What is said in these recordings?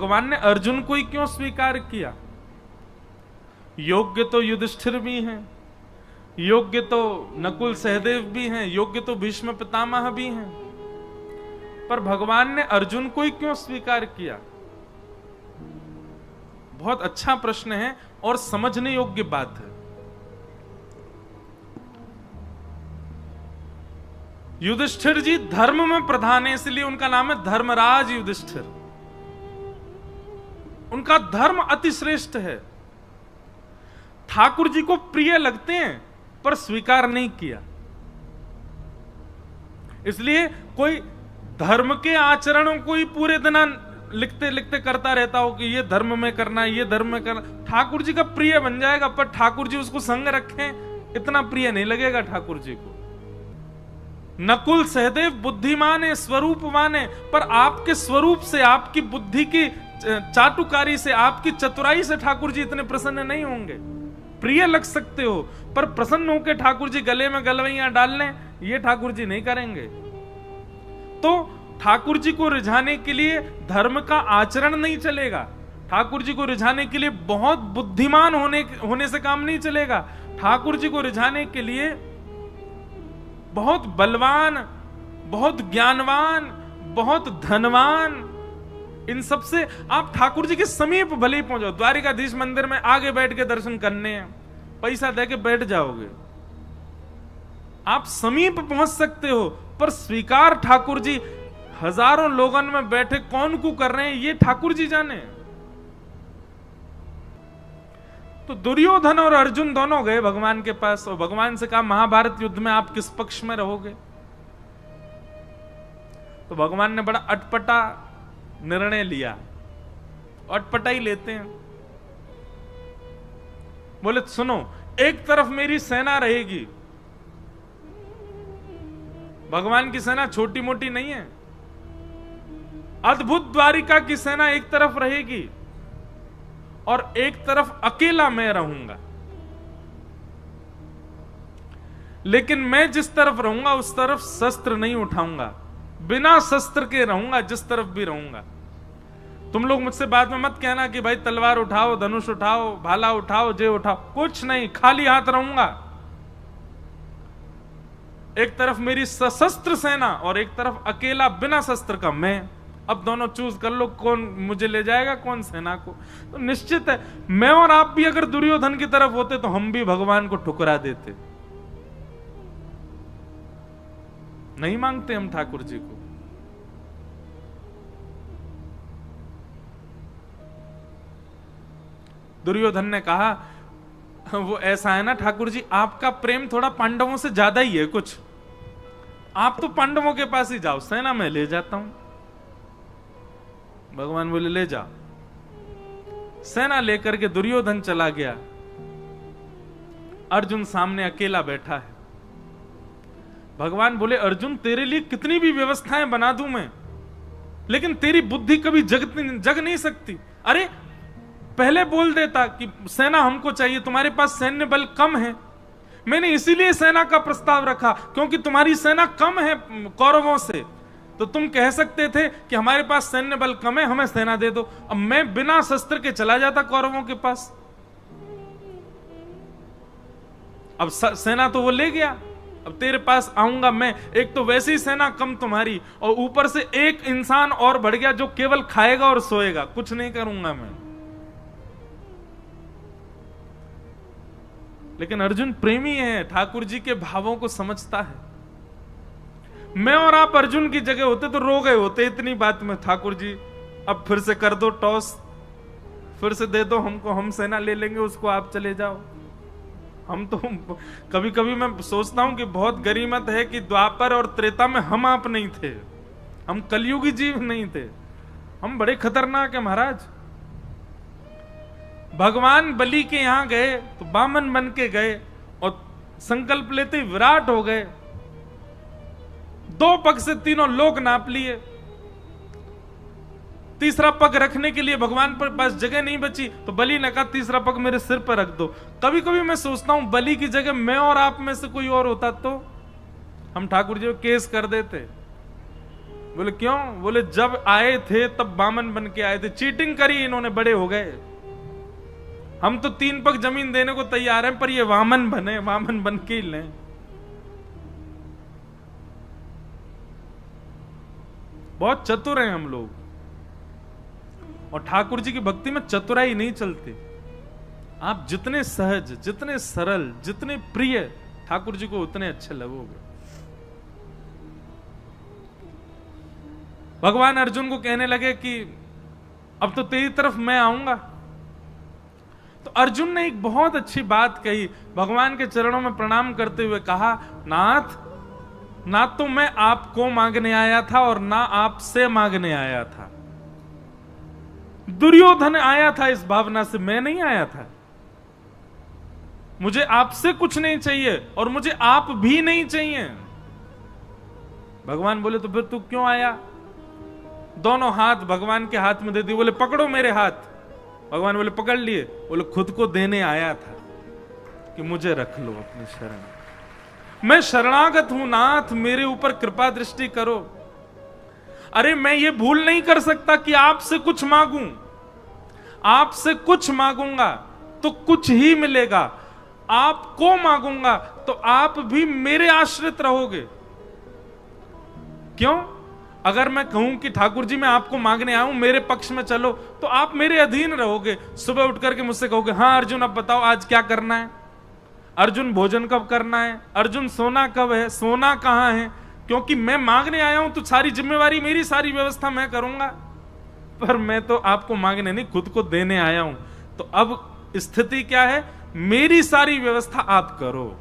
भगवान ने अर्जुन को ही क्यों स्वीकार किया? योग्य तो युधिष्ठिर भी हैं, योग्य तो नकुल सहदेव भी हैं, योग्य तो भीष्म पितामह भी हैं, पर भगवान ने अर्जुन को ही क्यों स्वीकार किया? बहुत अच्छा प्रश्न है और समझने योग्य बात है। युधिष्ठिर जी धर्म में प्रधान है, इसलिए उनका नाम है धर्मराज युधिष्ठिर। उनका धर्म अतिश्रेष्ठ है। ठाकुर जी को प्रिय लगते हैं पर स्वीकार नहीं किया। इसलिए कोई धर्म के आचरणों को ही पूरे दिन लिखते लिखते करता रहता हो कि ये धर्म में करना, ये धर्म में करना, ठाकुर जी का प्रिय बन जाएगा, पर ठाकुर जी उसको संग रखें इतना प्रिय नहीं लगेगा ठाकुर जी को। नकुल सहदेव बुद्धिमान है, स्वरूपवान है, पर आपके स्वरूप से, आपकी बुद्धि की चाटुकारी से, आपकी चतुराई से ठाकुर जी इतने प्रसन्न नहीं होंगे। प्रिय लग सकते हो पर प्रसन्न होकर ठाकुर जी गले में गलवैयां डाल लें, ये ठाकुर जी नहीं करेंगे। तो ठाकुर जी को रिझाने के लिए धर्म का आचरण नहीं चलेगा। ठाकुर जी को रिझाने के लिए बहुत बुद्धिमान होने से काम नहीं चलेगा। ठाकुर जी को रिझाने के लिए बहुत बलवान, बहुत ज्ञानवान, बहुत धनवान, इन सब से आप ठाकुर जी के समीप भले ही पहुंचो। द्वारिकाधीश मंदिर में आगे बैठ के दर्शन करने हैं, पैसा दे के बैठ जाओगे, आप समीप पहुंच सकते हो, पर स्वीकार ठाकुर जी हजारों लोगों में बैठे कौन को कर रहे हैं ये ठाकुर जी जाने। तो दुर्योधन और अर्जुन दोनों गए भगवान के पास और भगवान से कहा महाभारत युद्ध में आप किस पक्ष में रहोगे? तो भगवान ने बड़ा अटपटा निर्णय लिया। अटपटा ही लेते हैं। बोले सुनो, एक तरफ मेरी सेना रहेगी। भगवान की सेना छोटी मोटी नहीं है, अद्भुत द्वारिका की सेना एक तरफ रहेगी और एक तरफ अकेला मैं रहूंगा। लेकिन मैं जिस तरफ रहूंगा उस तरफ शस्त्र नहीं उठाऊंगा, बिना शस्त्र के रहूंगा जिस तरफ भी रहूंगा। तुम लोग मुझसे बाद में मत कहना कि भाई तलवार उठाओ, धनुष उठाओ, भाला उठाओ, जे उठाओ, कुछ नहीं, खाली हाथ रहूंगा। एक तरफ मेरी सशस्त्र सेना और एक तरफ अकेला बिना शस्त्र का मैं। अब दोनों चूज कर लो, कौन मुझे ले जाएगा, कौन सेना को। तो निश्चित है मैं और आप भी अगर दुर्योधन की तरफ होते तो हम भी भगवान को ठुकरा देते। नहीं मांगते हम ठाकुर जी को। दुर्योधन ने कहा वो ऐसा है ना ठाकुर जी, आपका प्रेम थोड़ा पांडवों से ज्यादा ही है कुछ, आप तो पांडवों के पास ही जाओ, सेना में ले जाता हूं। भगवान बोले ले जाओ। सेना लेकर के दुर्योधन चला गया। अर्जुन सामने अकेला बैठा है। भगवान बोले अर्जुन तेरे लिए कितनी भी व्यवस्थाएं बना दूं मैं, लेकिन तेरी बुद्धि कभी जग नहीं सकती। अरे पहले बोल देता कि सेना हमको चाहिए, तुम्हारे पास सैन्य बल कम है। मैंने इसीलिए सेना का प्रस्ताव रखा क्योंकि तुम्हारी सेना कम है कौरवों से, तो तुम कह सकते थे कि हमारे पास सैन्य बल कम है, हमें सेना दे दो। अब मैं बिना शस्त्र के चला जाता कौरवों के पास। अब सेना तो वो ले गया, अब तेरे पास आऊंगा मैं, एक तो वैसी सेना कम तुम्हारी और ऊपर से एक इंसान और बढ़ गया जो केवल खाएगा और सोएगा, कुछ नहीं करूंगा मैं। लेकिन अर्जुन प्रेमी है, ठाकुर जी के भावों को समझता है। मैं और आप अर्जुन की जगह होते तो रो गए होते इतनी बात में, ठाकुर जी अब फिर से कर दो टॉस, फिर से दे दो हमको, हम सेना ले लेंगे उसको, आप चले जाओ। हम तो कभी कभी मैं सोचता हूं कि बहुत गरीमत है कि द्वापर और त्रेता में हम आप नहीं थे, हम कलयुगी जीव नहीं थे, हम बड़े खतरनाक है महाराज। भगवान बलि के यहां गए तो बामन बन के गए और संकल्प लेते विराट हो गए। 2 पग से तीनों लोक नाप लिए, तीसरा पग रखने के लिए भगवान पर पास जगह नहीं बची तो बलि ने कहा तीसरा पग मेरे सिर पर रख दो। कभी कभी मैं सोचता हूं बलि की जगह मैं और आप में से कोई और होता तो हम ठाकुर जी को केस कर देते। बोले क्यों? बोले जब आए थे तब बामन बन के आए थे, चीटिंग करी इन्होंने, बड़े हो गए। हम तो 3 पग जमीन देने को तैयार हैं, पर ये वामन बने, वामन बन के ही लें। बहुत चतुर हैं हम लोग, और ठाकुर जी की भक्ति में चतुराई नहीं चलती। आप जितने सहज, जितने सरल, जितने प्रिय ठाकुर जी को, उतने अच्छे लगोगे। भगवान अर्जुन को कहने लगे कि अब तो तेरी तरफ मैं आऊंगा। तो अर्जुन ने एक बहुत अच्छी बात कही, भगवान के चरणों में प्रणाम करते हुए कहा, नाथ, ना तो मैं आपको मांगने आया था और ना आपसे मांगने आया था। दुर्योधन आया था इस भावना से, मैं नहीं आया था। मुझे आपसे कुछ नहीं चाहिए और मुझे आप भी नहीं चाहिए। भगवान बोले तो फिर तू क्यों आया? दोनों हाथ भगवान के हाथ में दे दिए, बोले पकड़ो मेरे हाथ। भगवान बोले पकड़ लिए, बोले खुद को देने आया था कि मुझे रख लो अपनी शरण। मैं शरणागत हूं नाथ, मेरे ऊपर कृपा दृष्टि करो। अरे मैं ये भूल नहीं कर सकता कि आपसे कुछ मांगूं। आपसे कुछ मांगूंगा तो कुछ ही मिलेगा, आपको मांगूंगा तो आप भी मेरे आश्रित रहोगे। क्यों? अगर मैं कहूं कि ठाकुर जी मैं आपको मांगने आऊं, मेरे पक्ष में चलो, तो आप मेरे अधीन रहोगे। सुबह उठ करके मुझसे कहोगे, हाँ अर्जुन अब बताओ आज क्या करना है, अर्जुन भोजन कब करना है, अर्जुन सोना कब है, सोना कहां है। क्योंकि मैं मांगने आया हूं तो सारी जिम्मेवारी मेरी, सारी व्यवस्था मैं करूंगा। पर मैं तो आपको मांगने नहीं, खुद को देने आया हूं। तो अब स्थिति क्या है? मेरी सारी व्यवस्था आप करो।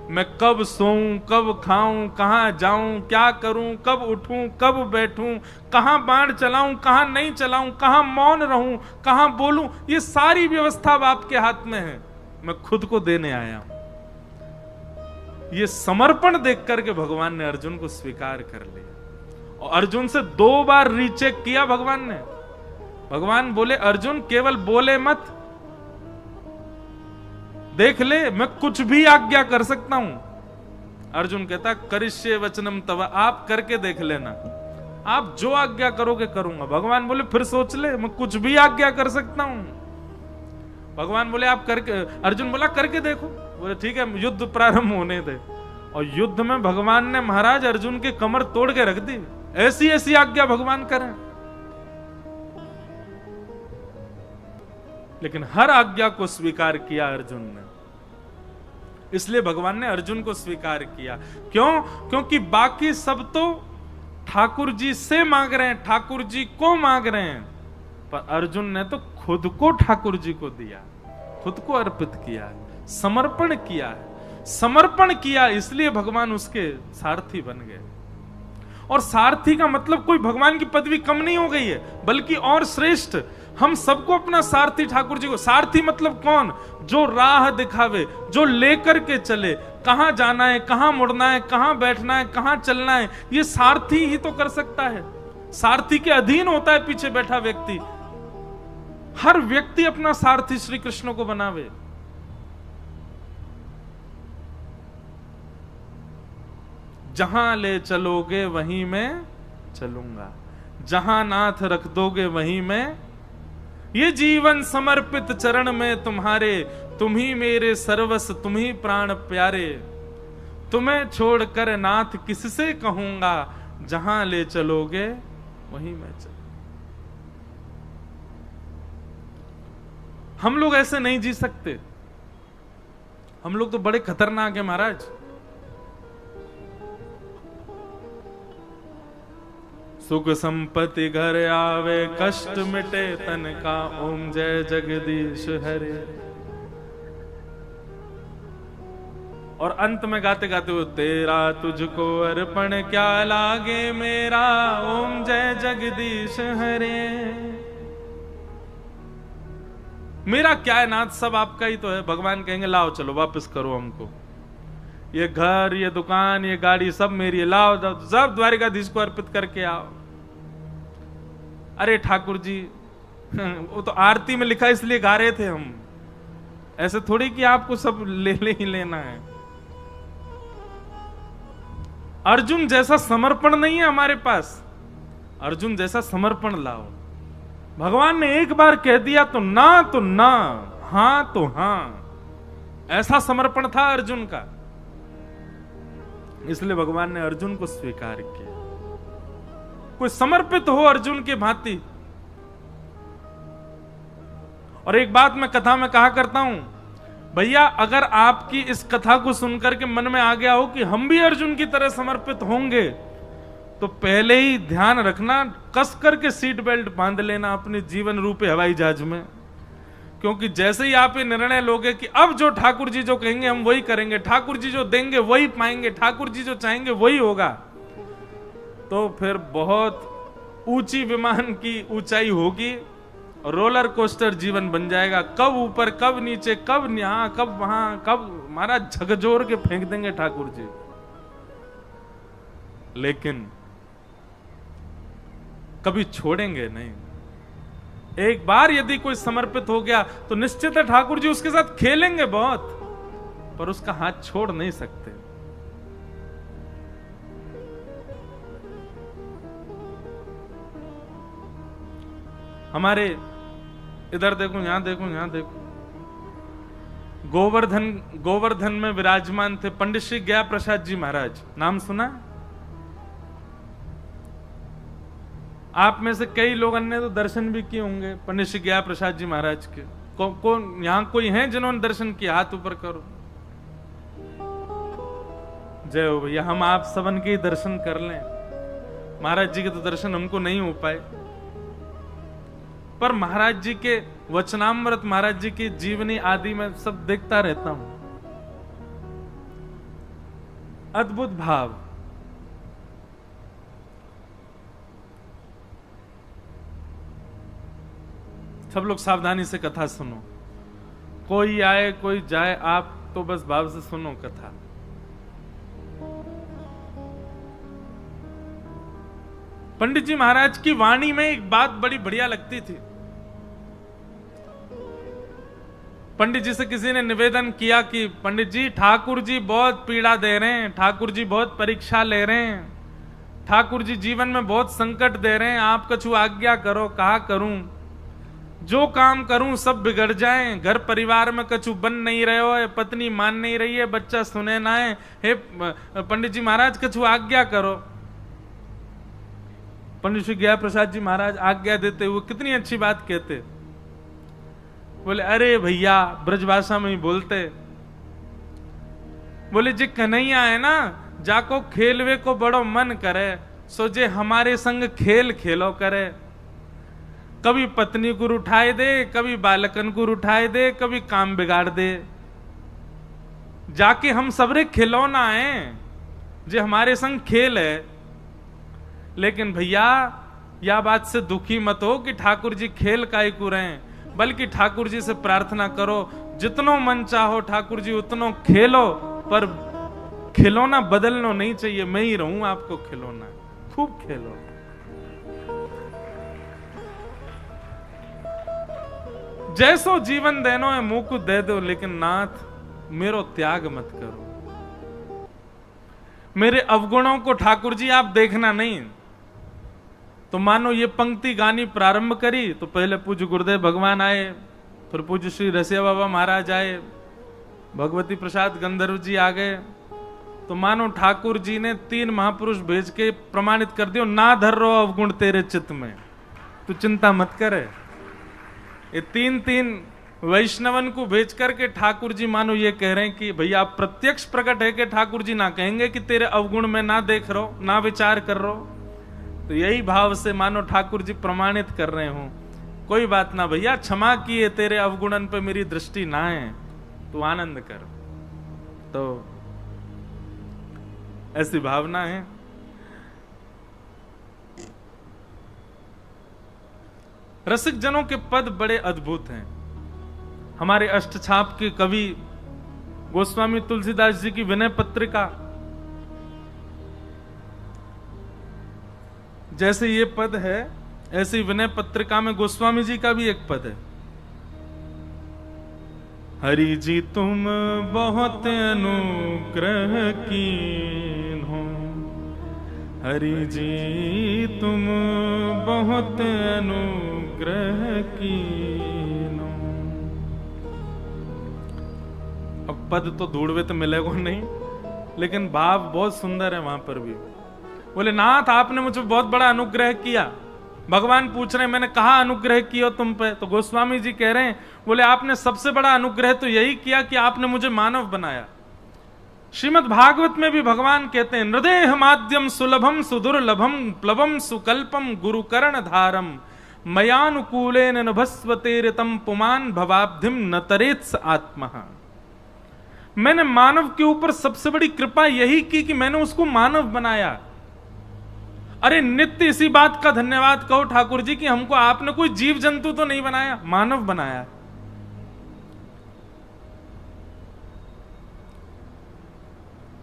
मैं कब सोऊं, कब खाऊं, कहां जाऊं, क्या करूं, कब उठूं, कब बैठूं, कहां बाण चलाऊं, कहां नहीं चलाऊं, कहां मौन रहूं, कहां बोलूं, ये सारी व्यवस्था अब आपके हाथ में है। मैं खुद को देने आया हूं। ये समर्पण देख करके भगवान ने अर्जुन को स्वीकार कर लिया। और अर्जुन से 2 बार रीचेक किया भगवान ने। भगवान बोले अर्जुन केवल बोले मत, देख ले मैं कुछ भी आज्ञा कर सकता हूं। अर्जुन कहता करिष्ये वचनम तव, आप करके देख लेना, आप जो आज्ञा करोगे करूंगा। भगवान बोले फिर सोच ले, मैं कुछ भी आज्ञा कर सकता हूं। भगवान बोले आप करके, अर्जुन बोला करके देखो। बोले ठीक है, युद्ध प्रारंभ होने दे। और युद्ध में भगवान ने महाराज अर्जुन के कमर तोड़ के रख दी। ऐसी ऐसी आज्ञा भगवान करें, लेकिन हर आज्ञा को स्वीकार किया अर्जुन ने। इसलिए भगवान ने अर्जुन को स्वीकार किया। क्यों? क्योंकि बाकी सब तो ठाकुर जी से मांग रहे हैं, ठाकुर जी को मांग रहे हैं, पर अर्जुन ने तो खुद को ठाकुर जी को दिया, खुद को अर्पित किया, समर्पण किया है। समर्पण किया इसलिए भगवान उसके सारथी बन गए। और सारथी का मतलब कोई भगवान की पदवी कम नहीं हो गई है, बल्कि और श्रेष्ठ। हम सबको अपना सारथी ठाकुर जी को। सारथी मतलब कौन? जो राह दिखावे, जो लेकर के चले, कहां जाना है, कहां मुड़ना है, कहां बैठना है, कहां चलना है, ये सारथी ही तो कर सकता है। सारथी के अधीन होता है पीछे बैठा व्यक्ति। हर व्यक्ति अपना सारथी श्री कृष्ण को बनावे। जहां ले चलोगे वहीं मैं चलूंगा, जहां नाथ रख दोगे वहीं मैं। ये जीवन समर्पित चरण में तुम्हारे, तुम ही मेरे सर्वस्व, तुम ही प्राण प्यारे। तुम्हें छोड़कर नाथ किससे कहूंगा, जहां ले चलोगे वहीं मैं चलूंगा। हम लोग ऐसे नहीं जी सकते। हम लोग तो बड़े खतरनाक है महाराज। सुख संपत्ति घर आवे, कष्ट मिटे तन का, ओम जय जगदीश हरे। और अंत में गाते गाते वो तेरा तुझको अर्पण क्या लागे मेरा, ओम जय जगदीश हरे। मेरा क्या है नाथ, सब आपका ही तो है। भगवान कहेंगे लाओ चलो वापस करो हमको, ये घर, ये दुकान, ये गाड़ी सब मेरी है, लाओ सब द्वारिकाधीश को अर्पित करके आओ। अरे ठाकुर जी वो तो आरती में लिखा इसलिए गा रहे थे हम, ऐसे थोड़ी कि आपको सब ले ही लेना है। अर्जुन जैसा समर्पण नहीं है हमारे पास। अर्जुन जैसा समर्पण लाओ। भगवान ने एक बार कह दिया तो ना, हां तो हां, ऐसा समर्पण था अर्जुन का। इसलिए भगवान ने अर्जुन को स्वीकार किया। कोई समर्पित हो अर्जुन के भांति। और एक बात मैं कथा में कहा करता हूं, भैया अगर आपकी इस कथा को सुनकर के मन में आ गया हो कि हम भी अर्जुन की तरह समर्पित होंगे, तो पहले ही ध्यान रखना, कस करके सीट बेल्ट बांध लेना अपने जीवन रूपी हवाई जहाज में। क्योंकि जैसे ही आप ये निर्णय लोगे कि अब जो ठाकुर जी जो कहेंगे हम वही करेंगे, ठाकुर जी जो देंगे वही पाएंगे, ठाकुर जी जो चाहेंगे वही होगा, तो फिर बहुत ऊंची विमान की ऊंचाई होगी, रोलर कोस्टर जीवन बन जाएगा। कब ऊपर, कब नीचे, कब यहां, कब वहां, कब महाराज झकझोर के फेंक देंगे ठाकुर जी। लेकिन कभी छोड़ेंगे नहीं। एक बार यदि कोई समर्पित हो गया तो निश्चित है ठाकुर जी उसके साथ खेलेंगे बहुत, पर उसका हाथ छोड़ नहीं सकते। हमारे इधर देखो, यहां देखो, यहां देखो, गोवर्धन में विराजमान थे पंडित श्री गया प्रसाद जी महाराज। नाम सुना? आप में से कई लोगों ने तो दर्शन भी किए होंगे पंडित श्री गया प्रसाद जी महाराज के। कौन यहां कोई है जिन्होंने दर्शन किया? हाथ ऊपर करो। जय हो भैया। हम आप सबन के दर्शन कर लें। महाराज जी के तो दर्शन हमको नहीं हो पाए, पर महाराज जी के वचनामृत, महाराज जी की जीवनी आदि में सब देखता रहता हूं। अद्भुत भाव। सब लोग सावधानी से कथा सुनो। कोई आए कोई जाए, आप तो बस भाव से सुनो कथा। पंडित जी महाराज की वाणी में एक बात बड़ी बढ़िया लगती थी। पंडित जी से किसी ने निवेदन किया कि पंडित जी, ठाकुर जी बहुत पीड़ा दे रहे हैं, ठाकुर जी बहुत परीक्षा ले रहे हैं, ठाकुर जी जीवन में बहुत संकट दे रहे हैं, आप कछु आज्ञा करो। कहा करूं? जो काम करूं सब बिगड़ जाए, घर परिवार में कछु बन नहीं रहे हो, पत्नी मान नहीं रही है, बच्चा सुने ना है, हे पंडित जी महाराज कछु आज्ञा करो। पंडित श्री गया प्रसाद जी महाराज आज्ञा देते हुए कितनी अच्छी बात कहते। बोले अरे भैया, ब्रजभाषा में ही बोलते, बोले जी कन्हैया है ना, जाको खेलवे को बड़ो मन करे, सोचे हमारे संग खेल खेलो करे। कभी पत्नी को उठाए दे, कभी बालकन को उठाए दे, कभी काम बिगाड़ दे। जाके हम सबरे खिलौना है, जे हमारे संग खेल है। लेकिन भैया या बात से दुखी मत हो कि ठाकुर जी खेल काय को रहे, बल्कि ठाकुर जी से प्रार्थना करो जितनो मन चाहो ठाकुर जी उतनो खेलो, पर खिलौना बदलना नहीं चाहिए। मैं ही रहूं आपको खिलौना, खूब खेलो। जैसो जीवन देनो है मुंह को दे दो, लेकिन नाथ मेरो त्याग मत करो। मेरे अवगुणों को ठाकुर जी आप देखना नहीं। तो मानो ये पंक्ति गानी प्रारंभ करी तो पहले पूज्य गुरुदेव भगवान आए, फिर पूज्य श्री रसिया बाबा महाराज आए, भगवती प्रसाद गंधर्व जी आ गए। तो मानो ठाकुर जी ने 3 महापुरुष भेज के प्रमाणित कर दियो, ना धर रो अवगुण तेरे चित्त में, तू चिंता मत करे। ये 3 वैष्णवन को भेज करके ठाकुर जी मानो ये कह रहे हैं कि भैया आप प्रत्यक्ष प्रकट है कि ठाकुर जी ना कहेंगे कि तेरे अवगुण में ना देख रहो, ना विचार कर रहो। तो यही भाव से मानो ठाकुर जी प्रमाणित कर रहे हो, कोई बात ना भैया, क्षमा किए, तेरे अवगुणन पे मेरी दृष्टि ना है, तू आनंद कर। तो ऐसी भावना है। रसिक जनों के पद बड़े अद्भुत हैं। हमारे अष्टछाप के कवि गोस्वामी तुलसीदास जी की विनय पत्रिका, जैसे ये पद है ऐसी विनय पत्रिका में गोस्वामी जी का भी एक पद है। हरि जी तुम बहुत अनुग्रह कीन हो, हरि जी तुम बहुत अनुग्रह कीनो। अब पद तो ढूंढवे तो मिलेगा नहीं, लेकिन भाव बहुत सुंदर है वहां पर भी। बोले नाथ आपने मुझे बहुत बड़ा अनुग्रह किया। भगवान पूछ रहे हैं मैंने कहा अनुग्रह किया तुम पे? तो गोस्वामी जी कह रहे हैं बोले आपने सबसे बड़ा अनुग्रह तो यही किया कि आपने मुझे मानव बनाया। श्रीमद् भागवत में भी भगवान कहते हैं हृदय माध्यम सुलभम सुदुर्लभम प्लवम सुकल्पम गुरुकर्ण धारम मयानुकूलेन नभस्वतेरितम पुमान भवाब्धिम न तरेत्स आत्मा। मैंने मानव के ऊपर सबसे बड़ी कृपा यही की कि मैंने उसको मानव बनाया। अरे नित्य इसी बात का धन्यवाद कहो ठाकुर जी कि हमको आपने कोई जीव जंतु तो नहीं बनाया, मानव बनाया।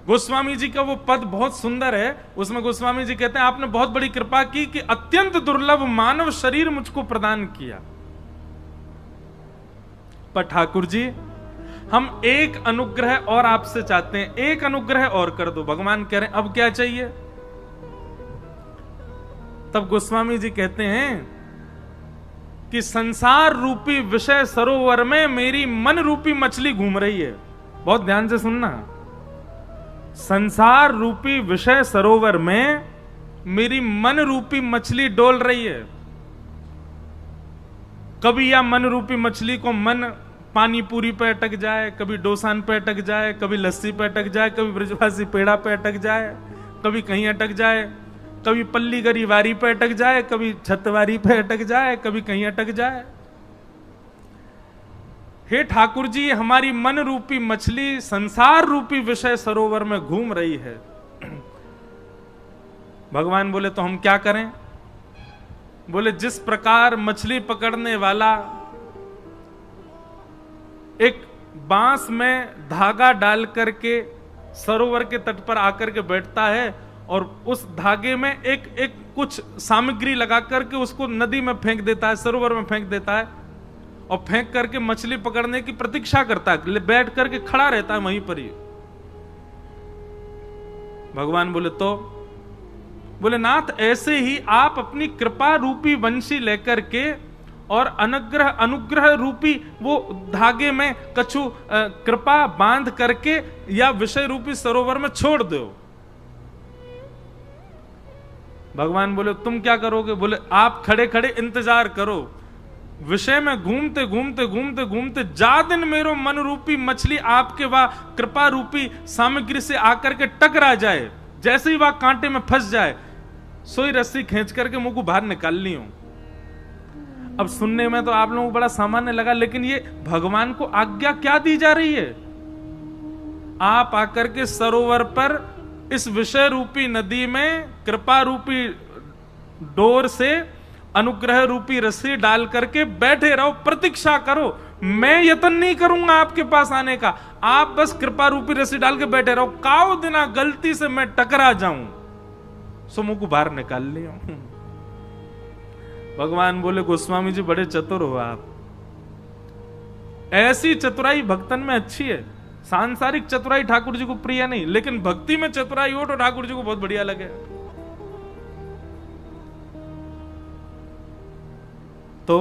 गोस्वामी जी का वो पद बहुत सुंदर है, उसमें गोस्वामी जी कहते हैं आपने बहुत बड़ी कृपा की कि अत्यंत दुर्लभ मानव शरीर मुझको प्रदान किया। पर ठाकुर जी हम एक अनुग्रह और आपसे चाहते हैं, एक अनुग्रह और कर दो। भगवान कह रहे हैं अब क्या चाहिए? तब गोस्वामी जी कहते हैं कि संसार रूपी विषय सरोवर में मेरी मन रूपी मछली घूम रही है। बहुत ध्यान से सुनना, संसार रूपी विषय सरोवर में मेरी मन रूपी मछली डोल रही है। कभी या मन रूपी मछली को मन पानी पूरी पे अटक जाए, कभी डोसान पे अटक जाए, कभी लस्सी पे अटक जाए, कभी ब्रजवासी पेड़ा पे अटक जाए, कभी कहीं अटक जाए, कभी पल्ली गरी वारी पे अटक जाए, कभी छतवारी पे अटक जाए, कभी कहीं अटक जाए। हे ठाकुर जी हमारी मन रूपी मछली संसार रूपी विषय सरोवर में घूम रही है। भगवान बोले तो हम क्या करें? बोले जिस प्रकार मछली पकड़ने वाला एक बांस में धागा डाल करके सरोवर के तट पर आकर के बैठता है और उस धागे में एक कुछ सामग्री लगा करके उसको नदी में फेंक देता है, सरोवर में फेंक देता है और फेंक करके मछली पकड़ने की प्रतीक्षा करता है, बैठ करके खड़ा रहता है वहीं पर ही। भगवान बोले तो? बोले नाथ ऐसे ही आप अपनी कृपा रूपी वंशी लेकर के और अनुग्रह रूपी वो धागे में कछु कृपा बांध करके या विषय रूपी सरोवर में छोड़ दो। भगवान बोले तुम क्या करोगे? बोले आप खड़े खड़े इंतजार करो, विषय में घूमते घूमते घूमते घूमते जा दिन मेरो मन रूपी मछली आपके वह कृपा रूपी सामग्री से आकर के टकरा जाए, जैसे ही वह कांटे में फंस जाए सोई रस्सी खींच करके मुंह को बाहर निकाल ली हूं। अब सुनने में तो आप लोगों को बड़ा सामान्य लगा, लेकिन ये भगवान को आज्ञा क्या दी जा रही है? आप आकर के सरोवर पर इस विषय रूपी नदी में कृपा रूपी डोर से अनुग्रह रूपी रस्सी डाल करके बैठे रहो, प्रतीक्षा करो। मैं यत्न नहीं करूंगा आपके पास आने का, आप बस कृपा रूपी रस्सी डाल के बैठे रहो। काओ दिना गलती से मैं टकरा जाऊं सो मुंह को बाहर निकाल लिया। भगवान बोले गोस्वामी जी बड़े चतुर हो आप, ऐसी चतुराई भक्तन में अच्छी है। सांसारिक चतुराई ठाकुर जी को प्रिय नहीं, लेकिन भक्ति में चतुराई हो तो ठाकुर जी को बहुत बढ़िया लगे। तो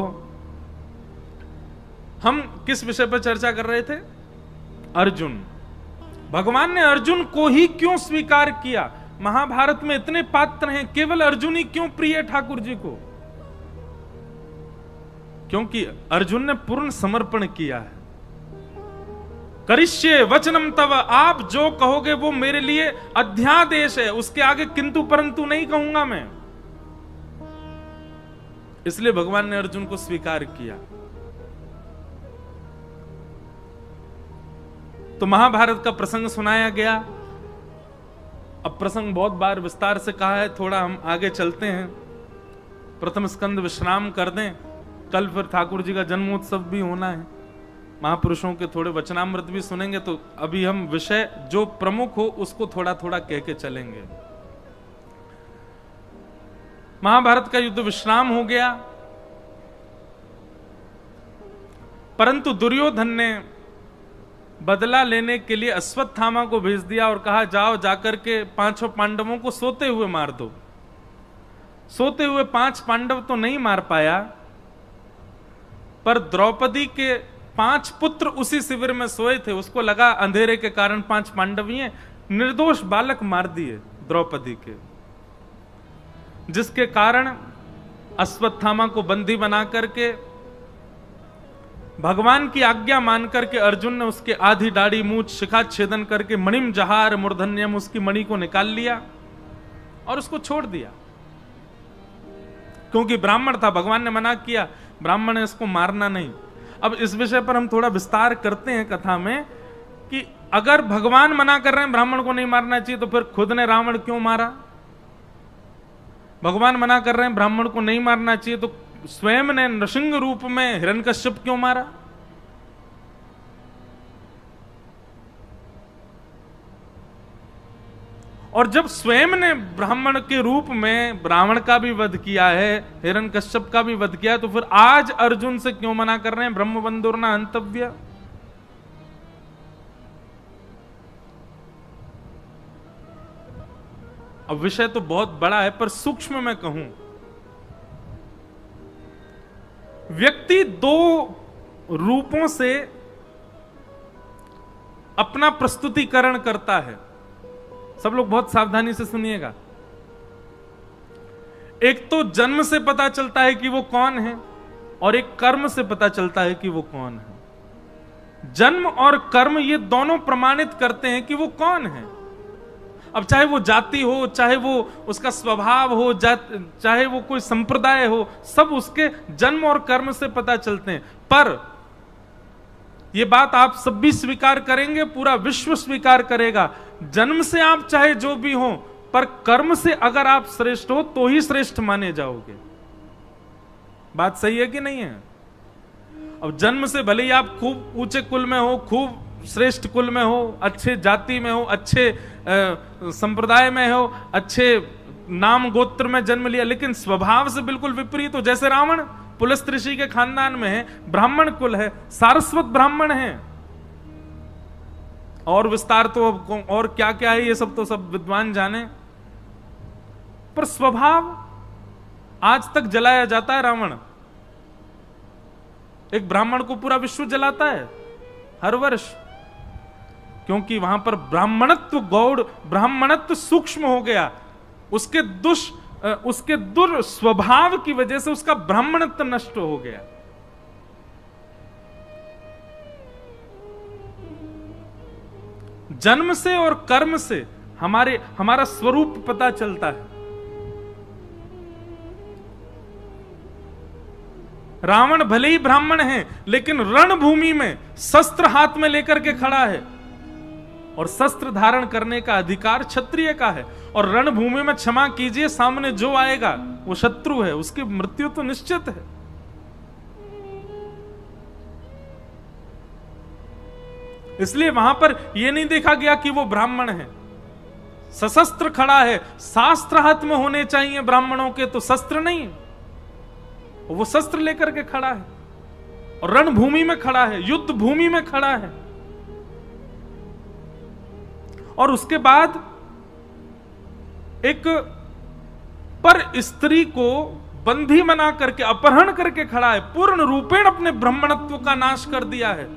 हम किस विषय पर चर्चा कर रहे थे? अर्जुन। भगवान ने अर्जुन को ही क्यों स्वीकार किया? महाभारत में इतने पात्र हैं, केवल अर्जुन ही क्यों प्रिय है ठाकुर जी को? क्योंकि अर्जुन ने पूर्ण समर्पण किया है। करिष्ये वचनम तव, आप जो कहोगे वो मेरे लिए अध्यादेश है, उसके आगे किंतु परंतु नहीं कहूंगा मैं। इसलिए भगवान ने अर्जुन को स्वीकार किया। तो महाभारत का प्रसंग सुनाया गया। अब प्रसंग बहुत बार विस्तार से कहा है, थोड़ा हम आगे चलते हैं। प्रथम स्कंद विश्राम कर दें, कल फिर ठाकुर जी का जन्मोत्सव भी होना है, महापुरुषों के थोड़े वचनामृत भी सुनेंगे। तो अभी हम विषय जो प्रमुख हो उसको थोड़ा थोड़ा कह के चलेंगे। महाभारत का युद्ध विश्राम हो गया, परंतु दुर्योधन ने बदला लेने के लिए अश्वत्थामा को भेज दिया और कहा जाओ जाकर के 5 पांडवों को सोते हुए मार दो। सोते हुए 5 पांडव तो नहीं मार पाया, पर द्रौपदी के 5 पुत्र उसी शिविर में सोए थे, उसको लगा अंधेरे के कारण 5 पांडव ही हैं, निर्दोष बालक मार दिए द्रौपदी के, जिसके कारण अश्वत्थामा को बंदी बना करके भगवान की आज्ञा मान करके अर्जुन ने उसके आधी दाढ़ी मूछ शिखा छेदन करके मणिम जहार मूर्धन्यम उसकी मणि को निकाल लिया और उसको छोड़ दिया, क्योंकि ब्राह्मण था, भगवान ने मना किया, ब्राह्मण है इसको मारना नहीं। अब इस विषय पर हम थोड़ा विस्तार करते हैं कथा में कि अगर भगवान मना कर रहे हैं ब्राह्मण को नहीं मारना चाहिए तो फिर खुद ने रावण क्यों मारा? भगवान मना कर रहे हैं ब्राह्मण को नहीं मारना चाहिए तो स्वयं ने नृसिंह रूप में हिरण्यकश्यप क्यों मारा? और जब स्वयं ने ब्राह्मण के रूप में रावण का भी वध किया है, हिरण्यकश्यप का भी वध किया है, तो फिर आज अर्जुन से क्यों मना कर रहे हैं ब्रह्म बंधुर्ना हंतव्य? अब विषय तो बहुत बड़ा है, पर सूक्ष्म में कहूं, व्यक्ति 2 रूपों से अपना प्रस्तुतिकरण करता है। सब लोग बहुत सावधानी से सुनिएगा। एक तो जन्म से पता चलता है कि वो कौन है, और एक कर्म से पता चलता है कि वो कौन है। जन्म और कर्म ये दोनों प्रमाणित करते हैं कि वो कौन है। अब चाहे वो जाति हो, चाहे वो उसका स्वभाव हो, चाहे वो कोई संप्रदाय हो, सब उसके जन्म और कर्म से पता चलते हैं। पर ये बात आप सब भी स्वीकार करेंगे, पूरा विश्व स्वीकार करेगा, जन्म से आप चाहे जो भी हो, पर कर्म से अगर आप श्रेष्ठ हो तो ही श्रेष्ठ माने जाओगे। बात सही है कि नहीं है? अब जन्म से भले ही आप खूब ऊंचे कुल में हो, खूब श्रेष्ठ कुल में हो, अच्छे जाति में हो, अच्छे संप्रदाय में हो, अच्छे नाम गोत्र में जन्म लिया, लेकिन स्वभाव से बिल्कुल विपरीत हो। जैसे रावण पुलस्त्य ऋषि के खानदान में है, ब्राह्मण कुल है, सारस्वत ब्राह्मण है, और विस्तार तो और क्या क्या है ये सब तो सब विद्वान जाने, पर स्वभाव आज तक जलाया जाता है। रावण एक ब्राह्मण को पूरा विश्व जलाता है हर वर्ष, क्योंकि वहां पर ब्राह्मणत्व गौड़, ब्राह्मणत्व सूक्ष्म हो गया, उसके दुर्स्वभाव की वजह से उसका ब्राह्मणत्व नष्ट हो गया। जन्म से और कर्म से हमारा स्वरूप पता चलता है। रावण भले ही ब्राह्मण है, लेकिन रणभूमि में शस्त्र हाथ में लेकर के खड़ा है, और शस्त्र धारण करने का अधिकार क्षत्रिय का है। और रणभूमि में, क्षमा कीजिए, सामने जो आएगा वो शत्रु है, उसकी मृत्यु तो निश्चित है। इसलिए वहां पर यह नहीं देखा गया कि वो ब्राह्मण है, सशस्त्र खड़ा है। शास्त्र हाथ में होने चाहिए ब्राह्मणों के, तो शस्त्र नहीं, वो शस्त्र लेकर के खड़ा है और रणभूमि में खड़ा है, युद्ध भूमि में खड़ा है। और उसके बाद एक पर स्त्री को बंधी बना करके अपहरण करके खड़ा है, पूर्ण रूपेण अपने ब्राह्मणत्व का नाश कर दिया है।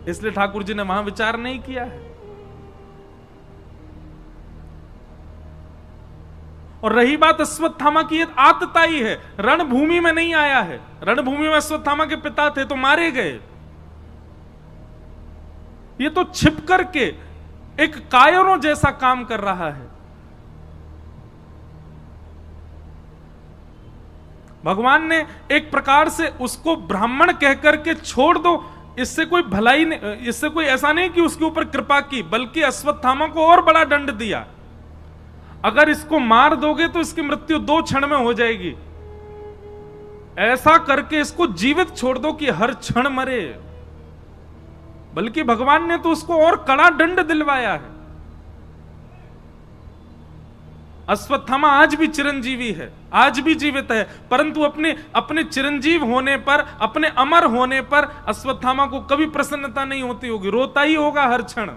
इसलिए ठाकुर जी ने वहां विचार नहीं किया है। और रही बात अश्वत्थामा की, ये आतताई है, रणभूमि में नहीं आया है। रणभूमि में अश्वत्थामा के पिता थे तो मारे गए, ये तो छिप करके एक कायरों जैसा काम कर रहा है। भगवान ने एक प्रकार से उसको ब्राह्मण कहकर के छोड़ दो, इससे कोई भलाई नहीं, इससे कोई ऐसा नहीं कि उसके ऊपर कृपा की, बल्कि अश्वत्थामा को और बड़ा दंड दिया। अगर इसको मार दोगे तो इसकी मृत्यु 2 क्षण में हो जाएगी, ऐसा करके इसको जीवित छोड़ दो कि हर क्षण मरे। बल्कि भगवान ने तो उसको और कड़ा दंड दिलवाया है। अश्वत्थामा आज भी चिरंजीवी है, आज भी जीवित है, परंतु अपने अपने चिरंजीव होने पर, अपने अमर होने पर अश्वत्थामा को कभी प्रसन्नता नहीं होती होगी, रोता ही होगा हर क्षण।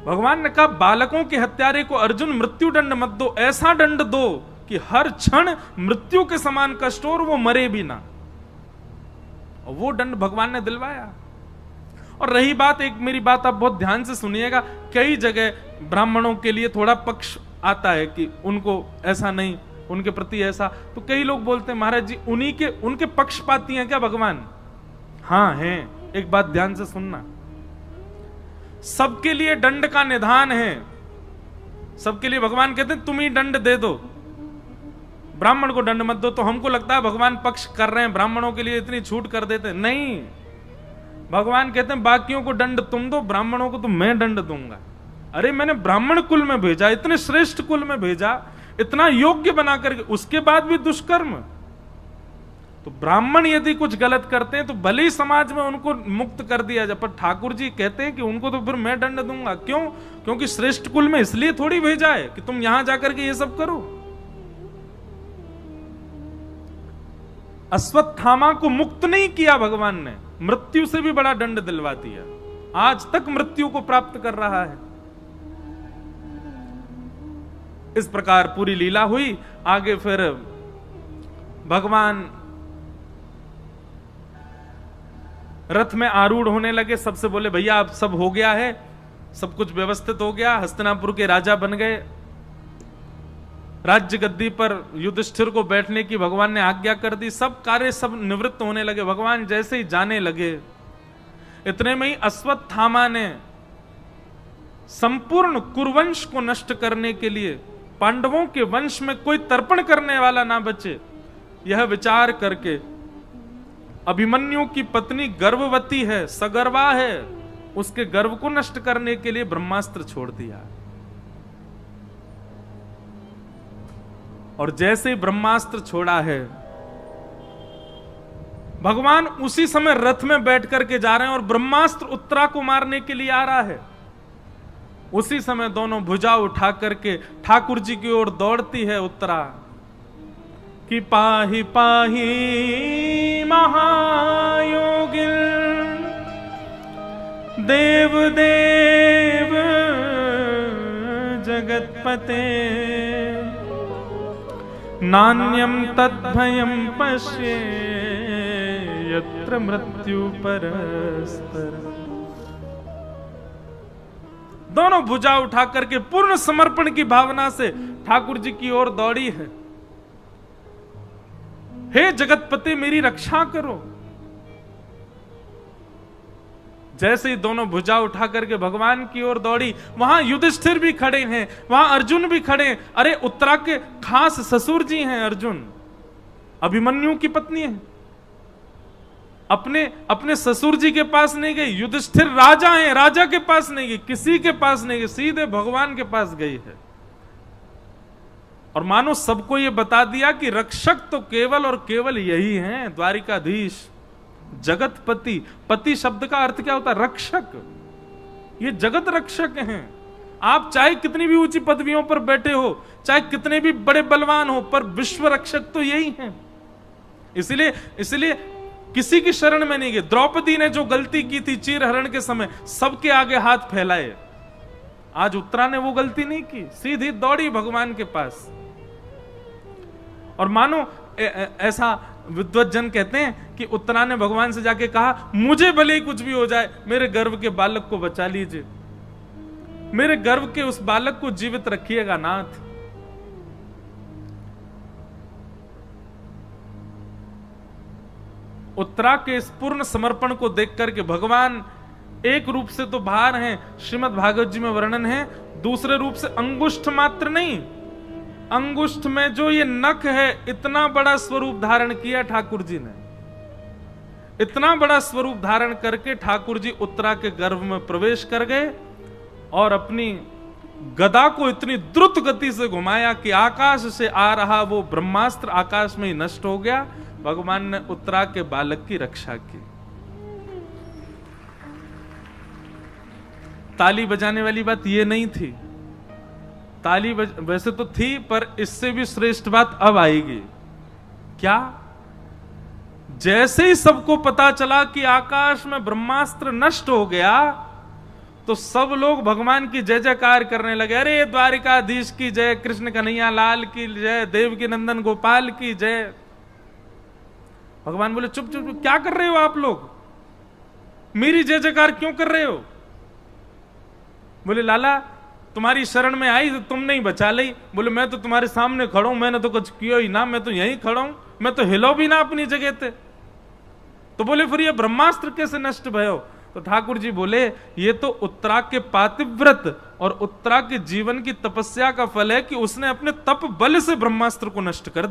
भगवान ने कहा बालकों के हत्यारे को अर्जुन मृत्यु दंड मत दो, ऐसा दंड दो कि हर क्षण मृत्यु के समान कष्ट हो और वो मरे भी ना। और वो दंड भगवान ने दिलवाया। और रही बात, एक मेरी बात आप बहुत ध्यान से सुनिएगा, कई जगह ब्राह्मणों के लिए थोड़ा पक्ष आता है कि उनको ऐसा नहीं, उनके प्रति ऐसा, तो कई लोग बोलते हैं महाराज जी उनके पक्षपाती हैं क्या भगवान? हाँ हैं। एक बात ध्यान से सुनना, सबके लिए दंड का निधान है, सबके लिए भगवान कहते हैं तुम ही दंड दे दो, ब्राह्मण को दंड मत दो। तो हमको लगता है भगवान पक्ष कर रहे हैं, ब्राह्मणों के लिए इतनी छूट कर देते हैं। नहीं, भगवान कहते हैं बाकियों को दंड तुम दो, ब्राह्मणों को तो मैं दंड दूंगा। अरे मैंने ब्राह्मण कुल में भेजा, इतने श्रेष्ठ कुल में भेजा, इतना योग्य बना करके, उसके बाद भी दुष्कर्म। तो ब्राह्मण यदि कुछ गलत करते हैं तो भले ही समाज में उनको मुक्त कर दिया जाए, पर ठाकुर जी कहते हैं कि उनको तो फिर मैं दंड दूंगा। क्यों? क्योंकि श्रेष्ठ कुल में इसलिए थोड़ी भेजा है कि तुम यहां जाकर के ये सब करो। अश्वत्थामा को मुक्त नहीं किया भगवान ने, मृत्यु से भी बड़ा दंड दिलवा दिया, आज तक मृत्यु को प्राप्त कर रहा है। इस प्रकार पूरी लीला हुई। आगे फिर भगवान रथ में आरूढ़ होने लगे, सबसे बोले भैया अब सब हो गया है, सब कुछ व्यवस्थित हो गया, हस्तिनापुर के राजा बन गए, राज्य गद्दी पर युधिष्ठिर को बैठने की भगवान ने आज्ञा कर दी, सब कार्य सब निवृत्त होने लगे। भगवान जैसे ही जाने लगे, इतने में ही अश्वत्थामा ने संपूर्ण कुरुवंश को नष्ट करने के लिए, पांडवों के वंश में कोई तर्पण करने वाला ना बचे, यह विचार करके अभिमन्यु की पत्नी गर्भवती है, सगर्वा है, उसके गर्भ को नष्ट करने के लिए ब्रह्मास्त्र छोड़ दिया। और जैसे ही ब्रह्मास्त्र छोड़ा है, भगवान उसी समय रथ में बैठ करके जा रहे हैं और ब्रह्मास्त्र उत्तरा को मारने के लिए आ रहा है। उसी समय दोनों भुजा उठा करके ठाकुर जी की ओर दौड़ती है उत्तरा कि पाहि पाहि महायोगिन देव देव जगतपते नान्यम तद्भयम पश्ये यत्र मृत्यु परस्पर। दोनों भुजा उठा करके पूर्ण समर्पण की भावना से ठाकुर जी की ओर दौड़ी है। हे जगतपति मेरी रक्षा करो। जैसे ही दोनों भुजा उठा करके भगवान की ओर दौड़ी, वहां युधिष्ठिर भी खड़े हैं, वहां अर्जुन भी खड़े हैं। अरे उत्तरा के खास ससुर जी हैं अर्जुन, अभिमन्यु की पत्नी है, अपने ससुर जी के पास नहीं गई। युधिष्ठिर राजा हैं, राजा के पास नहीं गई, किसी के पास नहीं गई, सीधे भगवान के पास गई है। और मानो सबको यह बता दिया कि रक्षक तो केवल और केवल यही हैं, द्वारिकाधीश जगतपति। पति शब्द का अर्थ क्या होता है? रक्षक। ये जगत रक्षक हैं। आप चाहे कितनी भी ऊंची पदवियों पर बैठे हो, चाहे कितने भी बड़े बलवान हो, पर विश्व रक्षक तो यही हैं। इसलिए किसी की शरण में नहीं गए। द्रौपदी ने जो गलती की थी चीरहरण के समय, सबके आगे हाथ फैलाए, आज उत्तरा ने वो गलती नहीं की, सीधी दौड़ी भगवान के पास। और मानो ऐसा विद्वज्जन कहते हैं कि उत्तरा ने भगवान से जाके कहा मुझे भले ही कुछ भी हो जाए, मेरे गर्भ के बालक को बचा लीजिए, मेरे गर्भ के उस बालक को जीवित रखिएगा नाथ। उत्तरा के इस पूर्ण समर्पण को देख करके भगवान एक रूप से तो बाहर हैं, श्रीमद् भागवत जी में वर्णन है, दूसरे रूप से अंगुष्ठ मात्र नहीं, अंगुष्ठ में जो ये नख है, इतना बड़ा स्वरूप धारण किया ठाकुर जी ने। इतना बड़ा स्वरूप धारण करके ठाकुर जी उत्तरा के गर्भ में प्रवेश कर गए और अपनी गदा को इतनी द्रुत गति से घुमाया कि आकाश से आ रहा वो ब्रह्मास्त्र आकाश में ही नष्ट हो गया। भगवान ने उत्तरा के बालक की रक्षा की। ताली बजाने वाली बात ये नहीं थी। वैसे तो थी, पर इससे भी श्रेष्ठ बात अब आएगी। क्या? जैसे ही सबको पता चला कि आकाश में ब्रह्मास्त्र नष्ट हो गया, तो सब लोग भगवान की जय जयकार करने लगे। अरे द्वारिकाधीश की जय, कृष्ण कन्हैया लाल की जय, देवकी नंदन गोपाल की जय। भगवान बोले चुप चुप, क्या कर रहे हो आप लोग? मेरी जय जयकार क्यों कर रहे हो? बोले लाला, तुम्हारी शरण में आई तो तुमने ही बचा ली। बोले मैं तो तुम्हारे सामने खड़ा हूं, मैंने तो कुछ किया ही ना, मैं तो यहीं खड़ा हूं, मैं तो हिलो भी ना अपनी जगह थे। तो बोले फिर ये ब्रह्मास्त्र कैसे नष्ट भयो? तो ठाकुर जी बोले ये तो उत्तरा के पातिव्रत और उत्तरा के जीवन की तपस्या का फल है कि उसने अपने तप बल से ब्रह्मास्त्र को नष्ट कर दिया।